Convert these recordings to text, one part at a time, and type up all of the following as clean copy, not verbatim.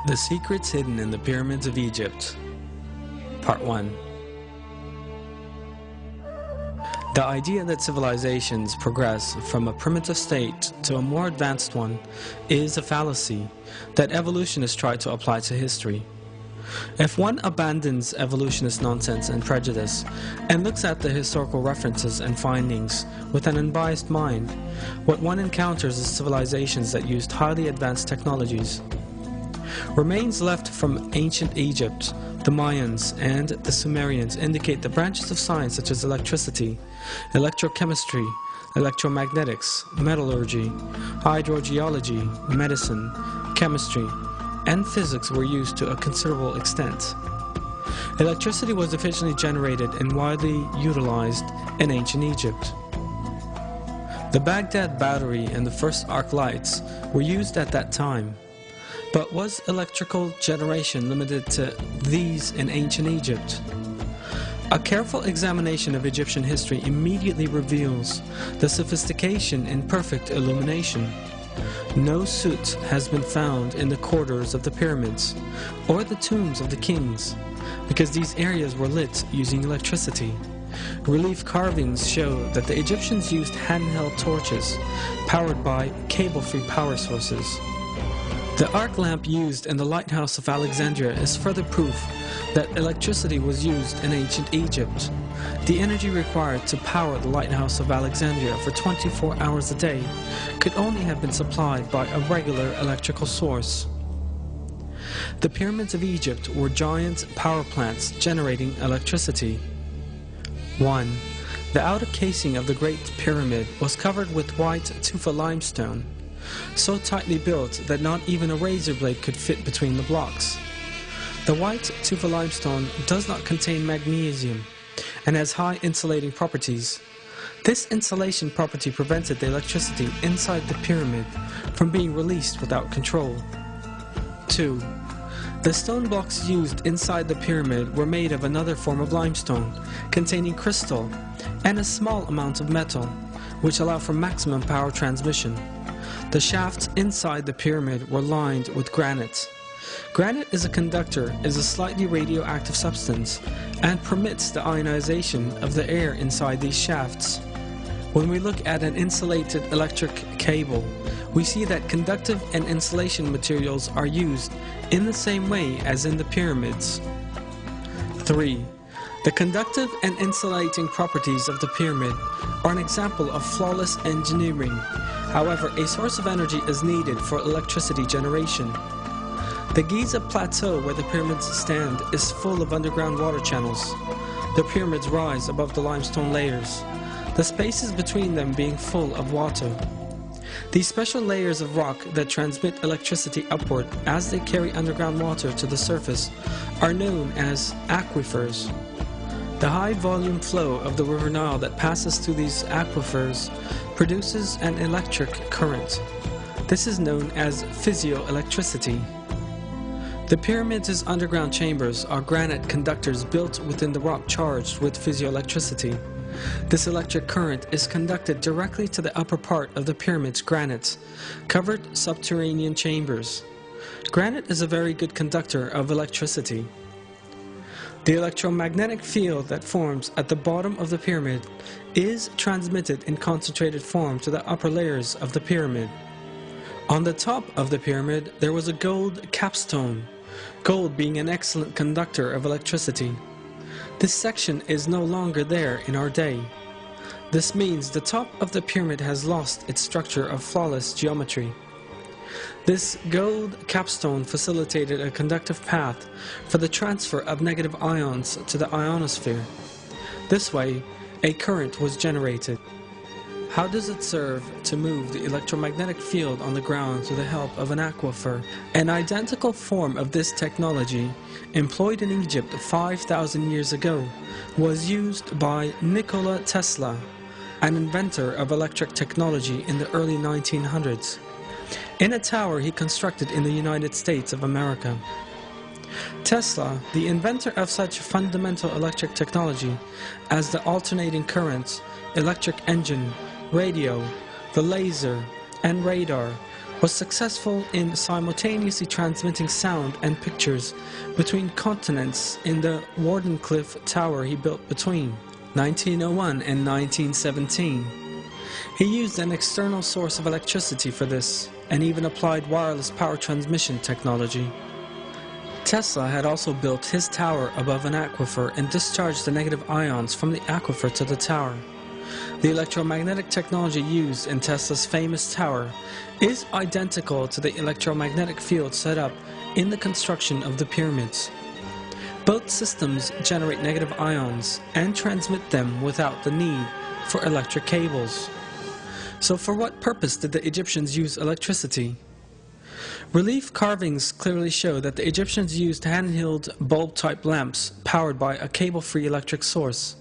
The Secrets Hidden in the Pyramids of Egypt. Part 1. The idea that civilizations progress from a primitive state to a more advanced one is a fallacy that evolutionists try to apply to history. If one abandons evolutionist nonsense and prejudice and looks at the historical references and findings with an unbiased mind, what one encounters is civilizations that used highly advanced technologies. Remains left from ancient Egypt, the Mayans, and the Sumerians indicate that branches of science such as electricity, electrochemistry, electromagnetics, metallurgy, hydrogeology, medicine, chemistry, and physics were used to a considerable extent. Electricity was efficiently generated and widely utilized in ancient Egypt. The Baghdad battery and the first arc lights were used at that time. But was electrical generation limited to these in ancient Egypt? A careful examination of Egyptian history immediately reveals the sophistication in perfect illumination. No soot has been found in the corridors of the pyramids or the tombs of the kings, because these areas were lit using electricity. Relief carvings show that the Egyptians used handheld torches powered by cable-free power sources. The arc lamp used in the lighthouse of Alexandria is further proof that electricity was used in ancient Egypt. The energy required to power the lighthouse of Alexandria for 24 hours a day could only have been supplied by a regular electrical source. The pyramids of Egypt were giant power plants generating electricity. 1. The outer casing of the Great Pyramid was covered with white tufa limestone, so tightly built that not even a razor blade could fit between the blocks. The white tufa limestone does not contain magnesium and has high insulating properties. This insulation property prevented the electricity inside the pyramid from being released without control. 2. The stone blocks used inside the pyramid were made of another form of limestone containing crystal and a small amount of metal, which allow for maximum power transmission. The shafts inside the pyramid were lined with granite. Granite is a slightly radioactive substance and permits the ionization of the air inside these shafts. When we look at an insulated electric cable, we see that conductive and insulation materials are used in the same way as in the pyramids. 3. The conductive and insulating properties of the pyramid are an example of flawless engineering. However, a source of energy is needed for electricity generation. The Giza plateau where the pyramids stand is full of underground water channels. The pyramids rise above the limestone layers, the spaces between them being full of water. These special layers of rock that transmit electricity upward as they carry underground water to the surface are known as aquifers. The high volume flow of the River Nile that passes through these aquifers produces an electric current. This is known as physioelectricity. The pyramids' underground chambers are granite conductors built within the rock charged with physioelectricity. This electric current is conducted directly to the upper part of the pyramid's granite, covered subterranean chambers. Granite is a very good conductor of electricity. The electromagnetic field that forms at the bottom of the pyramid is transmitted in concentrated form to the upper layers of the pyramid. On the top of the pyramid there was a gold capstone, gold being an excellent conductor of electricity. This section is no longer there in our day. This means the top of the pyramid has lost its structure of flawless geometry. This gold capstone facilitated a conductive path for the transfer of negative ions to the ionosphere. This way, a current was generated. How does it serve to move the electromagnetic field on the ground with the help of an aquifer? An identical form of this technology, employed in Egypt 5,000 years ago, was used by Nikola Tesla, an inventor of electric technology in the early 1900s. In a tower he constructed in the United States of America. Tesla, the inventor of such fundamental electric technology as the alternating current, electric engine, radio, the laser, and radar, was successful in simultaneously transmitting sound and pictures between continents in the Wardenclyffe Tower he built between 1901 and 1917. He used an external source of electricity for this, and even applied wireless power transmission technology. Tesla had also built his tower above an aquifer and discharged the negative ions from the aquifer to the tower. The electromagnetic technology used in Tesla's famous tower is identical to the electromagnetic field set up in the construction of the pyramids. Both systems generate negative ions and transmit them without the need for electric cables. So for what purpose did the Egyptians use electricity? Relief carvings clearly show that the Egyptians used handheld bulb-type lamps powered by a cable-free electric source.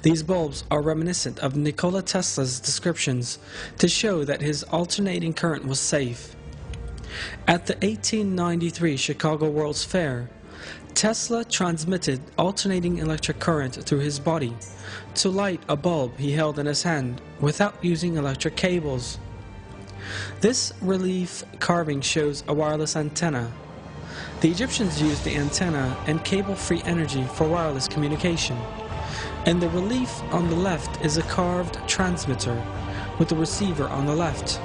These bulbs are reminiscent of Nikola Tesla's descriptions to show that his alternating current was safe. At the 1893 Chicago World's Fair, Tesla transmitted alternating electric current through his body to light a bulb he held in his hand without using electric cables. This relief carving shows a wireless antenna. The Egyptians used the antenna and cable-free energy for wireless communication. And the relief on the left is a carved transmitter with a receiver on the left.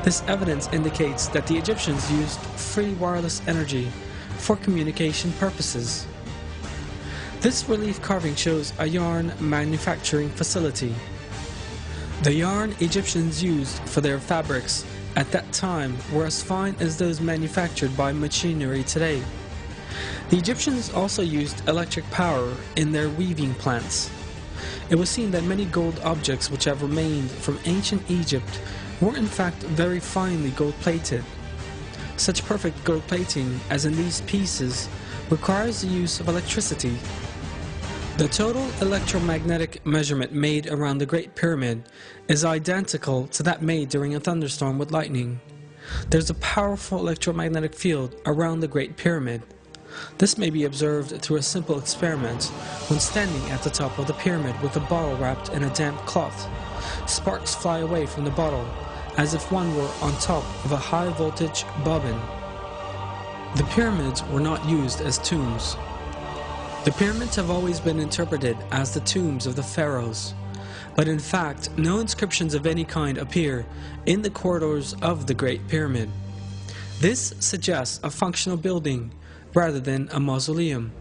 This evidence indicates that the Egyptians used free wireless energy for communication purposes. This relief carving shows a yarn manufacturing facility. The yarn Egyptians used for their fabrics at that time were as fine as those manufactured by machinery today. The Egyptians also used electric power in their weaving plants. It was seen that many gold objects which have remained from ancient Egypt were in fact very finely gold-plated. Such perfect gold plating as in these pieces requires the use of electricity. The total electromagnetic measurement made around the Great Pyramid is identical to that made during a thunderstorm with lightning. There's a powerful electromagnetic field around the Great Pyramid. This may be observed through a simple experiment when standing at the top of the pyramid with a bottle wrapped in a damp cloth. Sparks fly away from the bottle as if one were on top of a high-voltage bobbin. The pyramids were not used as tombs. The pyramids have always been interpreted as the tombs of the pharaohs, but in fact no inscriptions of any kind appear in the corridors of the Great Pyramid. This suggests a functional building rather than a mausoleum.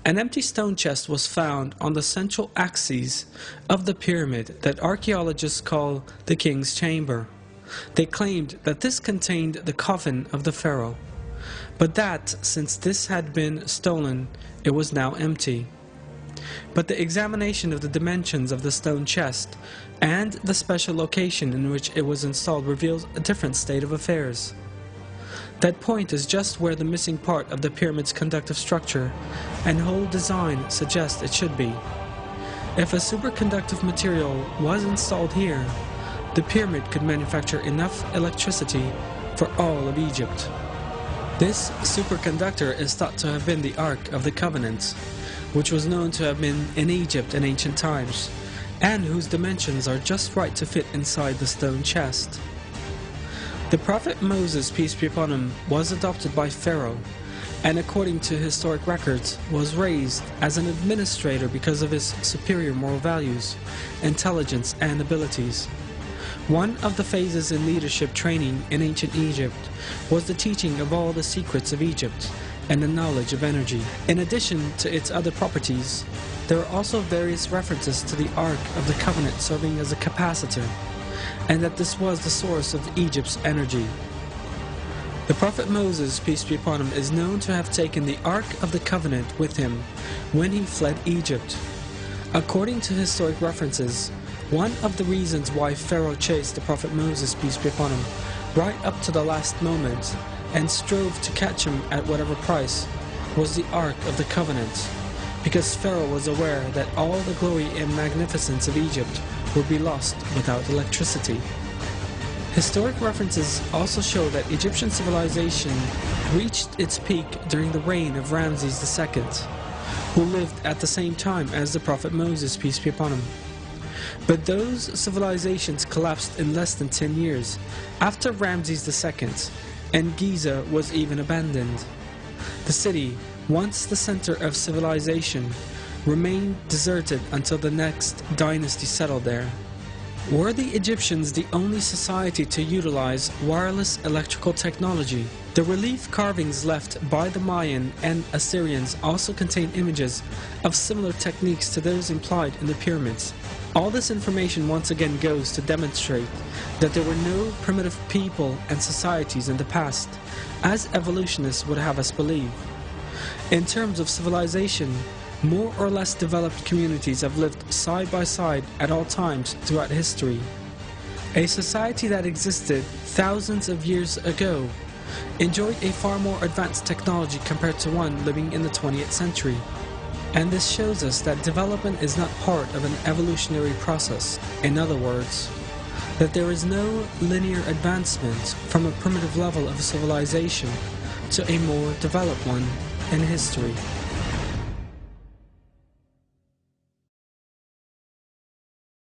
An empty stone chest was found on the central axis of the pyramid that archaeologists call the King's Chamber. They claimed that this contained the coffin of the pharaoh, but that since this had been stolen, it was now empty. But the examination of the dimensions of the stone chest and the special location in which it was installed reveals a different state of affairs. That point is just where the missing part of the pyramid's conductive structure and whole design suggests it should be. If a superconductive material was installed here, the pyramid could manufacture enough electricity for all of Egypt. This superconductor is thought to have been the Ark of the Covenant, which was known to have been in Egypt in ancient times, and whose dimensions are just right to fit inside the stone chest. The prophet Moses, peace be upon him, was adopted by Pharaoh, and according to historic records, was raised as an administrator because of his superior moral values, intelligence, and abilities. One of the phases in leadership training in ancient Egypt was the teaching of all the secrets of Egypt and the knowledge of energy. In addition to its other properties, there are also various references to the Ark of the Covenant serving as a capacitor, and that this was the source of Egypt's energy. The prophet Moses, peace be upon him, is known to have taken the Ark of the Covenant with him when he fled Egypt. According to historic references, one of the reasons why Pharaoh chased the prophet Moses, peace be upon him, right up to the last moment and strove to catch him at whatever price was the Ark of the Covenant, because Pharaoh was aware that all the glory and magnificence of Egypt would be lost without electricity. Historic references also show that Egyptian civilization reached its peak during the reign of Ramses II, who lived at the same time as the prophet Moses, peace be upon him. But those civilizations collapsed in less than 10 years, after Ramses II, and Giza was even abandoned. The city, once the center of civilization, remained deserted until the next dynasty settled there. Were the Egyptians the only society to utilize wireless electrical technology? The relief carvings left by the Mayan and Assyrians also contain images of similar techniques to those implied in the pyramids. All this information once again goes to demonstrate that there were no primitive people and societies in the past, as evolutionists would have us believe. In terms of civilization, more or less developed communities have lived side by side at all times throughout history. A society that existed thousands of years ago enjoyed a far more advanced technology compared to one living in the 20th century. And this shows us that development is not part of an evolutionary process. In other words, that there is no linear advancement from a primitive level of civilization to a more developed one in history.